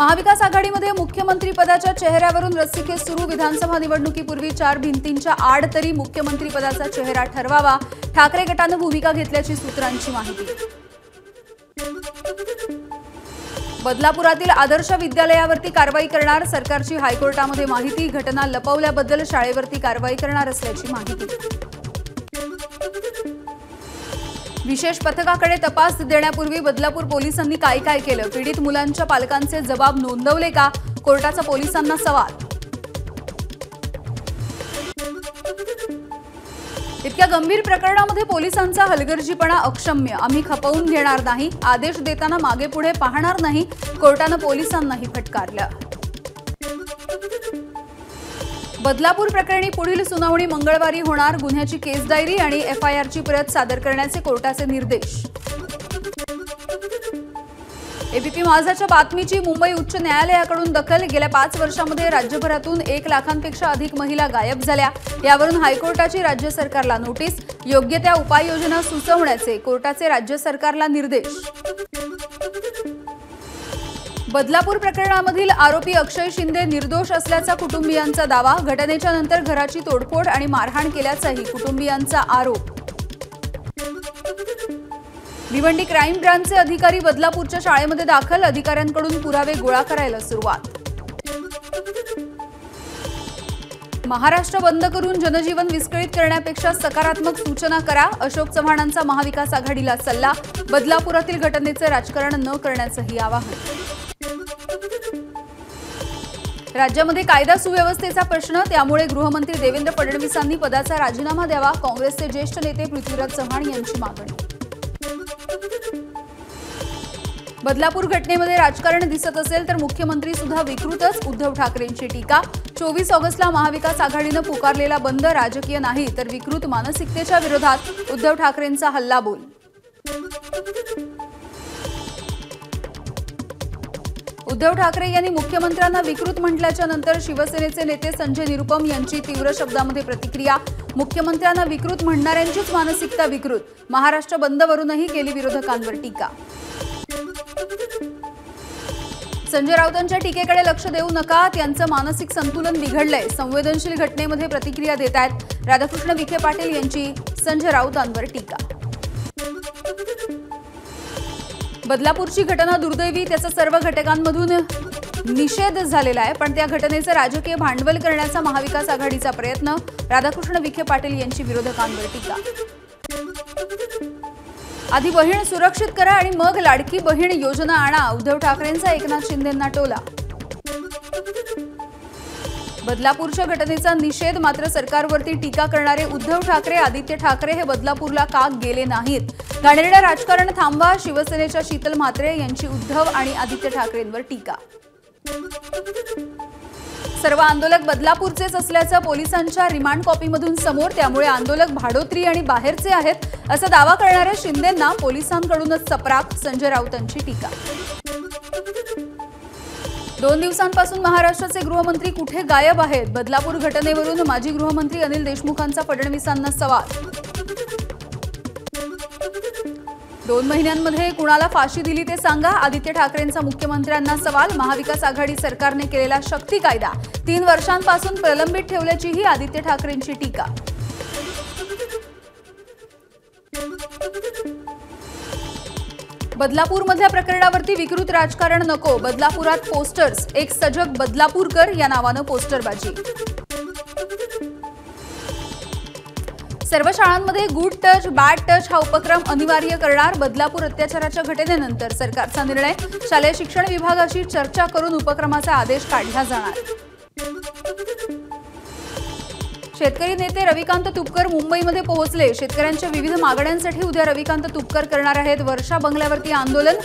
महाविकास आघाडीमध्ये मुख्यमंत्री पदाच्या चेहऱ्यावरून रस्सीखेच सुरू। विधानसभा निवडणुकीपूर्वी 4 भिंतींच्या आड तरी मुख्यमंत्री पदाचा चेहरा ठरवावा। ठाकरे गटाने भूमिका घेतल्याची सूत्रांची माहिती। बदलापुरातील आदर्श विद्यालयावरती कारवाई करणार सरकारची हायकोर्टामध्ये माहिती। घटना लपवल्याबद्दल शाळेवरती कारवाई करणार असल्याची माहिती। विशेष पथकाकडे तपास देण्यापूर्वी बदलापूर पोलिसांनी काय काय केलं? पीडित मुलांच्या पालकांचे जबाब नोंदवले का? कोर्टाचा पोलिसांना सवाल। इतक्या गंभीर प्रकरणामध्ये पोलिसांचा हलगर्जीपणा अक्षम्य। आम्ही खपवून घेणार नाही, आदेश देताना मागे पुढे पाहणार नाही, कोर्टाने पोलिसांनाही फटकारलं। बदलापूर प्रकरणी पुढील सुनावणी मंगळवारी होणार। गुन्ह्याची केस डायरी आणि एफआयआरची प्रत सादर करण्याचे कोर्टाचे निर्देश। एबीपी माझाच्या बातमीची मुंबई उच्च न्यायालयाकडून दखल। गेल्या 5 वर्षांमध्ये राज्यभरातून 1 लाखांपेक्षा अधिक महिला गायब झाल्या। यावरून हायकोर्टाची राज्य सरकारला नोटीस। योग्य त्या उपाययोजना सुचवण्याचे कोर्टाचे राज्य सरकारला निर्देश। बदलापूर प्रकरणामधील आरोपी अक्षय शिंदे निर्दोष असल्याचा कुटुंबियांचा दावा। घटनेच्या नंतर घराची तोडफोड आणि मारहाण केल्याचाही कुटुंबियांचा आरोप। भिवंडी क्राईम ब्रांचचे अधिकारी बदलापूरच्या शाळेमध्ये दाखल। अधिकाऱ्यांकडून पुरावे गोळा करायला सुरुवात। महाराष्ट्र बंद करून जनजीवन विस्कळीत करण्यापेक्षा सकारात्मक सूचना करा, अशोक चव्हाणांचा महाविकास आघाडीला सल्ला। बदलापुरातील घटनेचे राजकारण न करण्याचंही आवाहन। राज्यामध्ये कायदा सुव्यवस्थेचा प्रश्न, त्यामुळे गृहमंत्री देवेंद्र फडणवीसांनी पदाचा राजीनामा द्यावा। काँग्रेसचे ज्येष्ठ नेते पृथ्वीराज चव्हाण यांची मागणी। बदलापूर घटनेमध्ये राजकारण दिसत असेल तर मुख्यमंत्री सुद्धा विकृतच, उद्धव ठाकरेंची टीका। 24 ऑगस्टला महाविकास आघाडीनं पुकारलेला बंद राजकीय नाही तर विकृत मानसिकतेच्या विरोधात, उद्धव ठाकरेंचा हल्लाबोल। उद्धव ठाकरे यांनी मुख्यमंत्र्यांना विकृत म्हटल्याच्या नंतर शिवसेनेचे नेते संजय निरुपम यांची तीव्र शब्दांमध्ये प्रतिक्रिया। मुख्यमंत्र्यांना विकृत म्हणणाऱ्यांचीच मानसिकता विकृत। महाराष्ट्र बंदवरूनही केली विरोधकांवर टीका। संजय राऊतांच्या टीकेकडे लक्ष देऊ नका, त्यांचं मानसिक संतुलन बिघडलंय। संवेदनशील घटनेमध्ये प्रतिक्रिया देत आहेत राधाकृष्ण विखे पाटील यांची संजय राऊतांवर टीका। बदलापूरची घटना दुर्दैवी, त्याचा सर्व घटकांमधून निषेध झालेला आहे, पण त्या घटनेचं राजकीय भांडवल करण्याचा महाविकास आघाडीचा प्रयत्न। राधाकृष्ण विखे पाटील यांची विरोधकांवर टीका। आधी बहीण सुरक्षित करा आणि मग लाडकी बहीण योजना आणा, उद्धव ठाकरेंचा एकनाथ शिंदेंना टोला। बदलापूरच्या घटनेचा निषेध, मात्र सरकारवरती टीका करणारे उद्धव ठाकरे, आदित्य ठाकरे हे बदलापूरला का गेले नाहीत? घाणेरडं राजकारण थांबवा, शिवसेनेच्या शीतल म्हात्रे यांची उद्धव आणि आदित्य ठाकरेंवर टीका। सर्व आंदोलक बदलापूरचेच असल्याचं पोलिसांच्या रिमांड कॉपीमधून समोर, त्यामुळे आंदोलक भाडोत्री आणि बाहेरचे आहेत असा दावा करणाऱ्या शिंदेंना पोलिसांकडूनच चपराक, संजय राऊतांची टीका। 2 दिवसांपासून महाराष्ट्राचे गृहमंत्री कुठे गायब आहेत? बदलापूर घटनेवरून माजी गृहमंत्री अनिल देशमुखांचा फडणवीसांना सवाल। 2 महिन्यांमध्ये कुणाला फाशी दिली ते सांगा, आदित्य ठाकरेंचा मुख्यमंत्र्यांना सवाल। महाविकास आघाडी सरकारने केलेला शक्ती कायदा 3 वर्षांपासून प्रलंबित ठेवल्याचीही आदित्य ठाकरेंची टीका। बदलापूरमधल्या प्रकरणावरती विकृत राजकारण नको, बदलापुरात पोस्टर्स, एक सजग बदलापूरकर या नावानं पोस्टरबाजी। सर्व शाळांमध्ये गुड टच बॅड टच हा उपक्रम अनिवार्य करणार। बदलापूर अत्याचाराच्या घटनेनंतर सरकारचा निर्णय, शालेय शिक्षण विभागाशी चर्चा करून उपक्रमाचा आदेश काढला जाणार। शेतकरी नेते रविकांत तुपकर मुंबईमध्ये पोहोचले। शेतकऱ्यांच्या विविध मागण्यांसाठी उद्या रविकांत तुपकर करणार आहेत वर्षा बंगल्यावरती आंदोलन।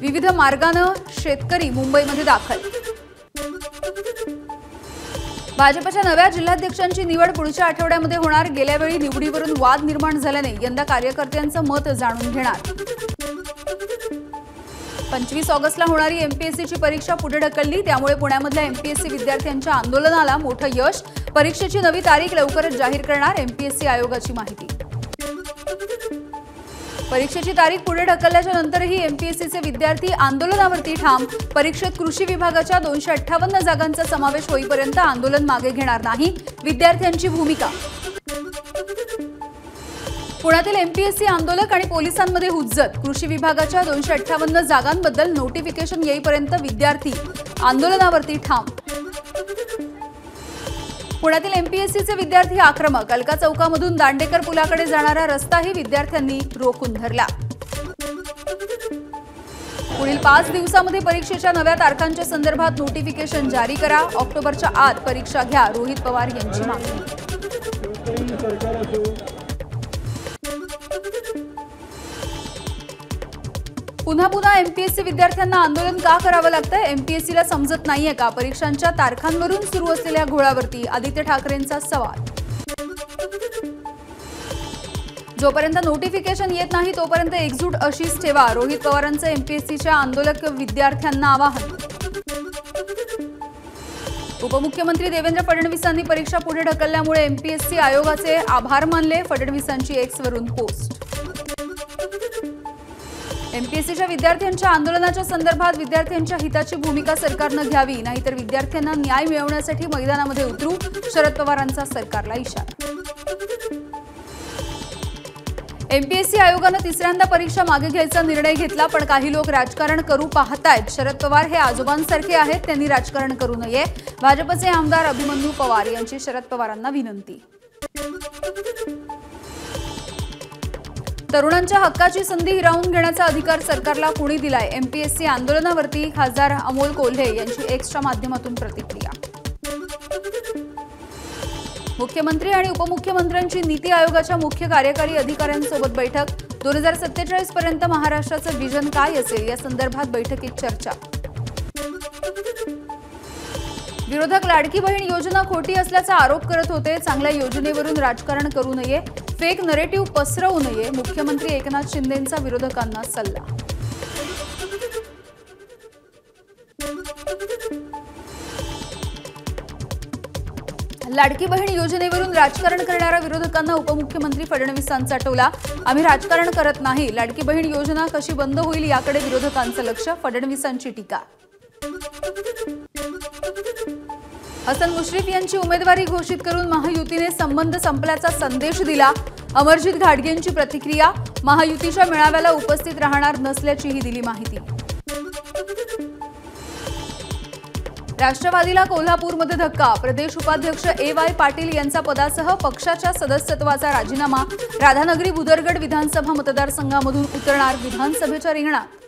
विविध मार्गानं शेतकरी मुंबईमध्ये दाखल। भाजपच्या नव्या जिल्हाध्यक्षांची निवड पुढच्या आठवड्यामध्ये होणार। गेल्या वेळी निवडीवरून वाद निर्माण झाल्याने यंदा कार्यकर्त्यांचं मत जाणून घेणार। 25 ऑगस्टला होणारी एमपीएससीची परीक्षा पुढे ढकलली, त्यामुळे पुण्यामधल्या एमपीएससी विद्यार्थ्यांच्या आंदोलनाला मोठं यश। परीक्षेची नवी तारीख लवकरच जाहीर करणार एमपीएससी आयोगाची माहिती। परीक्षेची तारीख पुढे ढकलल्याच्या नंतरही एमपीएससीचे विद्यार्थी आंदोलनावरती ठाम। परीक्षेत कृषी विभागाच्या 258 जागांचा समावेश होईपर्यंत आंदोलन मागे घेणार नाही, विद्यार्थ्यांची भूमिका। पुण्यातील एमपीएससी आंदोलक आणि पोलिसांमध्ये हुज्जत। कृषी विभागाच्या 258 जागांबद्दल नोटिफिकेशन येईपर्यंत विद्यार्थी आंदोलनावरती ठाम। पुण्यातील एमपीएससीचे विद्यार्थी आक्रमक। अलका चौकामधून दांडेकर पुलाकडे जाणारा रस्ताही विद्यार्थ्यांनी रोखून धरला। पुढील 5 दिवसांमध्ये परीक्षेच्या नव्या तारखांच्या संदर्भात नोटिफिकेशन जारी करा। ऑक्टोबरच्या आत परीक्षा घ्या, रोहित पवार यांची मागणी। पुन्हा एमपीएससी विद्यार्थ्यांना आंदोलन का करावं लागतंय? एमपीएससीला समजत नाहीये का? परीक्षांच्या तारखांवरून सुरू असलेल्या घोळावरती आदित्य ठाकरेंचा सवाल। जोपर्यंत नोटिफिकेशन येत नाही तोपर्यंत एकजूट अशीच ठेवा, रोहित पवारांचं एमपीएससीच्या आंदोलक विद्यार्थ्यांना आवाहन। उपमुख्यमंत्री देवेंद्र फडणवीसांनी परीक्षा पुढे ढकलल्यामुळे एमपीएससी आयोगाचे आभार मानले। फडणवीसांची एक्सवरून पोस्ट। एमपीएससीच्या विद्यार्थ्यांच्या आंदोलनाच्या संदर्भात विद्यार्थ्यांच्या हिताची भूमिका सरकारनं घ्यावी, नाहीतर विद्यार्थ्यांना न्याय मिळवण्यासाठी मैदानामध्ये उतरू, शरद पवारांचा सरकारला इशारा। एमपीएससी आयोगानं तिसऱ्यांदा परीक्षा मागे घ्यायचा निर्णय घेतला, पण काही लोक राजकारण करू पाहतायत। शरद पवार हे आजोबांसारखे आहेत, त्यांनी राजकारण करू नये। भाजपचे आमदार अभिमन्यू पवार यांची शरद पवारांना विनंती। तरुणांच्या हक्काची संधी हिरावून घेण्याचा अधिकार सरकारला कोणी दिलाय? एमपीएससी आंदोलनावरती खासदार अमोल कोल्हे यांची एक्सच्या माध्यमातून प्रतिक्रिया। मुख्यमंत्री आणि उपमुख्यमंत्र्यांची नीती आयोगाच्या मुख्य कार्यकारी अधिकाऱ्यांसोबत बैठक। 2047 पर्यंत महाराष्ट्राचं विजन काय असेल या संदर्भात बैठकीत चर्चा। विरोधक लाडकी बहीण योजना खोटी असल्याचा आरोप करत होते। चांगल्या योजनेवरून राजकारण करू नये, फेक नरेटिव्ह पसरवू नये, मुख्यमंत्री एकनाथ शिंदेंचा विरोधकांना सल्ला। लाडकी बहीण योजनेवरून राजकारण करणाऱ्या विरोधकांना उपमुख्यमंत्री फडणवीसांचा टोला। आम्ही राजकारण करत नाही, लाडकी बहीण योजना कशी बंद होईल याकडे विरोधकांचं लक्ष, फडणवीसांची टीका। हसन मुश्रीफ यांची उमेदवारी घोषित करून महायुतीने संबंध संपल्याचा संदेश दिला। अमरजित घाटगेंची प्रतिक्रिया। महायुतीच्या मेळाव्याला उपस्थित राहणार नसल्याचीही दिली माहिती। राष्ट्रवादीला कोल्हापूरमध्ये धक्का। प्रदेश उपाध्यक्ष ए.वाय. पाटील यांचा पदासह पक्षाच्या सदस्यत्वाचा राजीनामा। राधानगरी बुदरगड विधानसभा मतदारसंघामधून उतरणार विधानसभेच्या रिंगणात।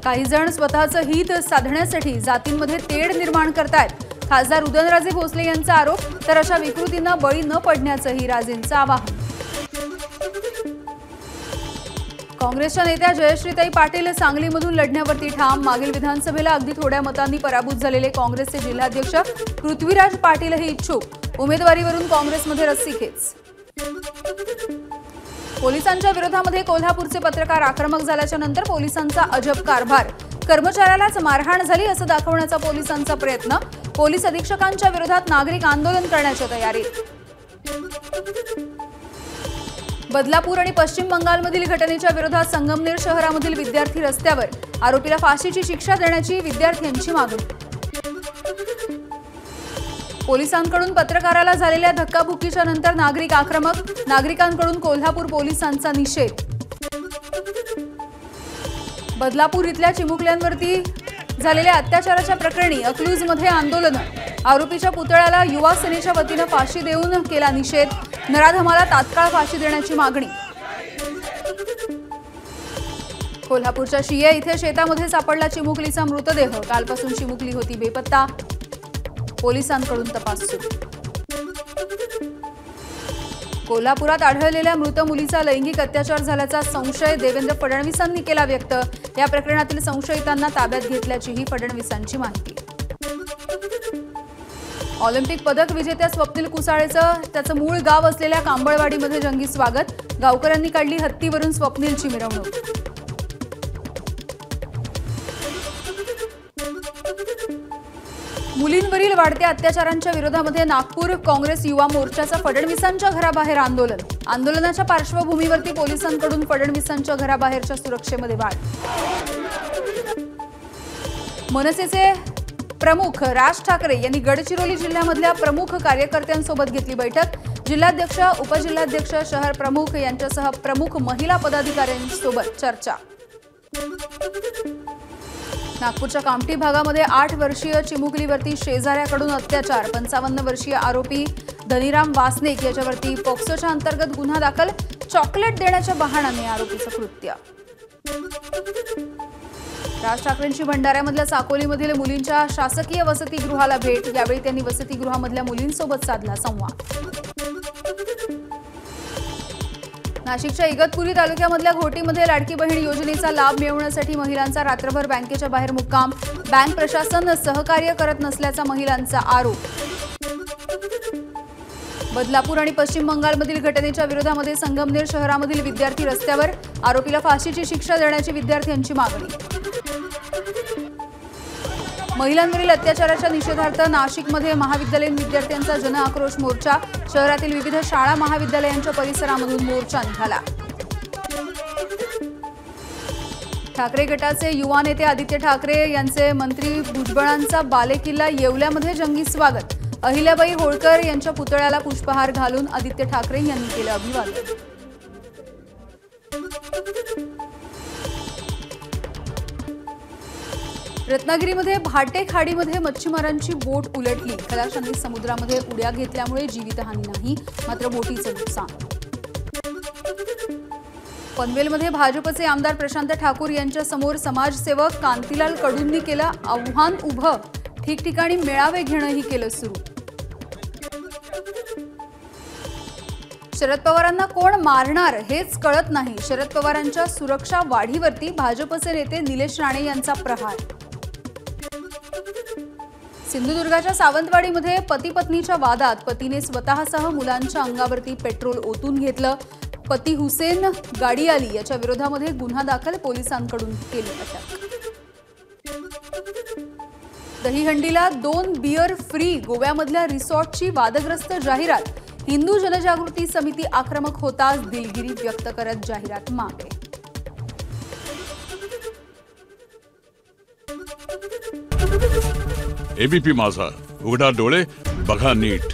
काही जण स्वतःचं हित साधण्यासाठी जातींमध्ये तेढ निर्माण करतायत। खासदार उदयनराजे भोसले यांचा आरोप, तर अशा विकृतींना बळी न पडण्याचंही राजेंचं आवाहन। काँग्रेसच्या नेत्या जयश्रीताई पाटील सांगलीमधून लढण्यावरती ठाम। मागील विधानसभेला अगदी थोड्या मतांनी पराभूत झालेले काँग्रेसचे जिल्हाध्यक्ष पृथ्वीराज पाटीलही इच्छुक। उमेदवारीवरून काँग्रेसमध्ये रस्सीखेच। पोलिसांच्या विरोधामध्ये कोल्हापूरचे पत्रकार आक्रमक झाल्याच्या नंतर पोलिसांचा अजब कारभार। कर्मचाऱ्यालाच मारहाण झाली असं दाखवण्याचा पोलिसांचा प्रयत्न। पोलीस अधीक्षकांच्या विरोधात नागरिक आंदोलन करण्याच्या तयारीत। बदलापूर आणि पश्चिम बंगालमधील घटनेच्या विरोधात संगमनेर शहरामधील विद्यार्थी रस्त्यावर। आरोपीला फाशीची शिक्षा देण्याची विद्यार्थ्यांची मागणी। पोलिसांकडून पत्रकाराला झालेल्या धक्काबुक्कीच्या नंतर नागरिक आक्रमक। नागरिकांकडून कोल्हापूर पोलिसांचा निषेध। बदलापूर इथल्या चिमुकल्यांवरती झालेल्या अत्याचाराच्या प्रकरणी अकलूजमध्ये आंदोलन। आरोपीच्या पुतळ्याला युवा सेनेच्या वतीनं फाशी देऊन केला निषेध। नराधमाला तात्काळ फाशी देण्याची मागणी। कोल्हापूरच्या शिये इथे शेतामध्ये सापडला चिमुकलीचा मृतदेह। कालपासून चिमुकली होती बेपत्ता। पोलिसांकडून तपास सुरू। कोल्हापुरात आढळलेल्या मृत मुलीचा लैंगिक अत्याचार झाल्याचा संशय देवेंद्र फडणवीसांनी केला व्यक्त। या प्रकरणातील संशयितांना ताब्यात घेतल्याचीही फडणवीसांची माहिती। ऑलिम्पिक पदक विजेत्या स्वप्नील कुसाळेचं त्याचं मूळ गाव असलेल्या कांबळवाडीमध्ये जंगी स्वागत। गावकऱ्यांनी काढली हत्तीवरून स्वप्नीलची मिरवणूक। मुलींवरील वाढत्या अत्याचारांच्या विरोधामध्ये नागपूर काँग्रेस युवा मोर्चाचा फडणवीसांच्या घराबाहेर आंदोलन. आंदोलनाच्या पार्श्वभूमीवरती पोलिसांकडून फडणवीसांच्या घराबाहेरच्या सुरक्षेमध्ये वाढ. मनसेचे प्रमुख राज ठाकरे यांनी गडचिरोली जिल्ह्यामधल्या प्रमुख कार्यकर्त्यांसोबत घेतली बैठक. जिल्हाध्यक्ष, उपजिल्हाध्यक्ष, शहर प्रमुख यांच्यासह प्रमुख महिला पदाधिकाऱ्यांसोबत चर्चा. नागपूरच्या कामठी भागामध्ये 8 वर्षीय चिमुकलीवरती शेजाऱ्याकडून अत्याचार. 55 वर्षीय आरोपी धनीराम वासनिक याच्यावरती पॉक्सोच्या अंतर्गत गुन्हा दाखल. चॉकलेट देण्याच्या बहाण्याने आरोपीचं कृत्य. राज ठाकरेंची भंडाऱ्यामधल्या साकोलीमधील मुलींच्या शासकीय वसतिगृहाला भेट. यावेळी त्यांनी वसतिगृहामधल्या मुलींसोबत साधला संवाद. नाशिकच्या इगतपुरी तालुक्यामधल्या घोटीमध्ये लाडकी बहीण योजनेचा लाभ मिळवण्यासाठी महिलांचा रात्रभर बँकेच्या बाहेर मुक्काम. बँक प्रशासन सहकार्य करत नसल्याचा महिलांचा आरोप. बदलापूर आणि पश्चिम बंगालमधील घटनेच्या विरोधामध्ये संगमनेर शहरामधील विद्यार्थी रस्त्यावर. आरोपीला फाशीची शिक्षा देण्याची विद्यार्थ्यांची मागणी. महिलांवरील अत्याचाराच्या निषेधार्थ नाशिकमध्ये महाविद्यालयीन विद्यार्थ्यांचा जनआक्रोश मोर्चा. शहरातील विविध शाळा महाविद्यालयांच्या परिसरामधून मोर्चा निघाला. ठाकरे गटाचे युवा नेते आदित्य ठाकरे यांचे मंत्री भुजबळांचा बालेकिल्ला येवल्यामध्ये जंगी स्वागत. अहिल्याबाई होळकर यांच्या पुतळ्याला पुष्पहार घालून आदित्य ठाकरे यांनी केलं अभिवादन. रत्नागिरीमध्ये भाटे खाडीमध्ये मच्छीमारांची बोट उलटली. खलाशांनी समुद्रामध्ये उड्या घेतल्यामुळे जीवितहानी नाही, मात्र बोटीचं नुकसान. पनवेलमध्ये भाजपचे आमदार प्रशांत ठाकूर यांच्या समोर समाजसेवक कांतीलाल कडूंनी केलं आव्हान उभं. ठिकठिकाणी मेळावे घेणंही केलं सुरू. शरद पवारांना कोण मारणार हेच कळत नाही. शरद पवारांच्या सुरक्षा वाढीवरती भाजपचे नेते निलेश राणे यांचा प्रहार. सिंधुदुर्गाच्या सावंतवाडीमध्ये पती पत्नीच्या वादात पतीने स्वतःसह मुलांच्या अंगावरती पेट्रोल ओतून घेतलं. पती हुसेन गाडियाली याच्या विरोधामध्ये गुन्हा दाखल. पोलिसांकडून केली अटक. दहीहंडीला 2 बियर फ्री. गोव्यामधल्या रिसॉर्टची वादग्रस्त जाहिरात. हिंदू जनजागृती समिती आक्रमक होताच दिलगिरी व्यक्त करत जाहिरात मागे. एबीपी माझा, उघडा डोळे बघा नीट.